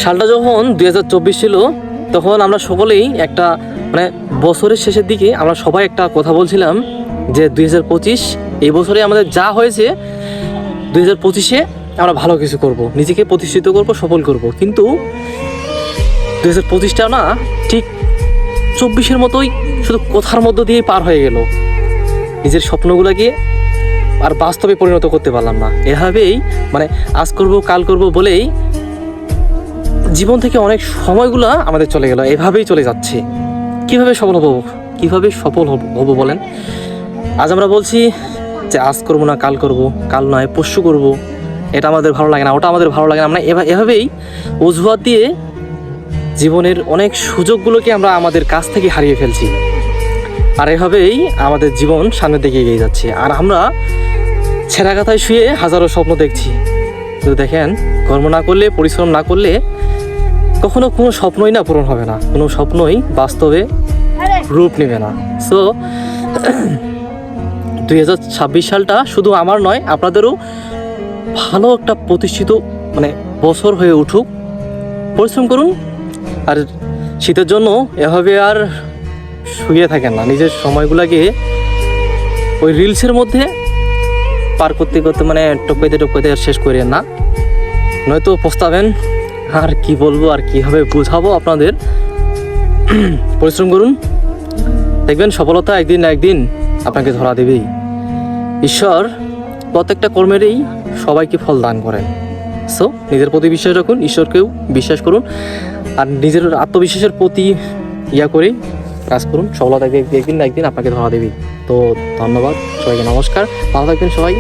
সালটা যখন 2024 ছিল, তখন আমরা সকলেই একটা মানে বছরের শেষের দিকে আমরা সবাই একটা কথা বলছিলাম যে 2025 এই বছরে আমাদের যা হয়েছে 2025-এ আমরা ভালো কিছু করব, নিজেকে প্রতিষ্ঠিত করব, সফল করব। কিন্তু 2025টা না ঠিক 24-এর মতোই শুধু কথার মধ্য দিয়েই পার হয়ে গেল। নিজের স্বপ্নগুলোকে আর বাস্তবে পরিণত করতে পারলাম না। এভাবেই মানে আজ করব কাল করব বলেই জীবন থেকে অনেক সময়গুলো আমাদের চলে গেল, এভাবেই চলে যাচ্ছে। কিভাবে সফল হব, কিভাবে সফল হব বলেন? আজ আমরা বলছি যে আজ করবো না কাল করব, কাল নয় পরশু করব, এটা আমাদের ভালো লাগে না, ওটা আমাদের ভালো লাগে না। আমরা এভাবেই অজুহাত দিয়ে জীবনের অনেক সুযোগগুলোকে আমরা আমাদের কাছ থেকে হারিয়ে ফেলছি। আর এভাবেই আমাদের জীবন সামনের দিকে এগিয়ে যাচ্ছে। আর আমরা ছেঁড়া কাঁথায় শুয়ে হাজারো স্বপ্ন দেখছি, কিন্তু দেখেন কর্ম না করলে, পরিশ্রম না করলে কখনো কোনো স্বপ্নই না পূরণ হবে না, কোনো স্বপ্নই বাস্তবে রূপ নেবে না। সো 2026 সালটা শুধু আমার নয়, আপনাদেরও ভালো একটা প্রতিষ্ঠিত মানে বছর হয়ে উঠুক। পরিশ্রম করুন, আর শীতের জন্য এভাবে আর শুয়ে থাকেন না। নিজের সময়গুলোকে ওই রিলসের মধ্যে পার করতে করতে মানে টপকাইতে আর শেষ করেন না, নয়তো পস্তাবেন। আর কি বলবো, আর কীভাবে বোঝাবো আপনাদের? পরিশ্রম করুন, দেখবেন সফলতা একদিন না একদিন আপনাকে ধরা দেবেই। ঈশ্বর প্রত্যেকটা কর্মেরই সবাইকে ফল দান করেন। সো নিজের প্রতি বিশ্বাস রাখুন, ঈশ্বরকেও বিশ্বাস করুন, আর নিজের আত্মবিশ্বাসের প্রতি করে কাজ করুন। সফলতা একদিন না একদিন আপনাকে ধরা দেবেই। তো ধন্যবাদ সবাইকে, নমস্কার, ভালো থাকবেন সবাই।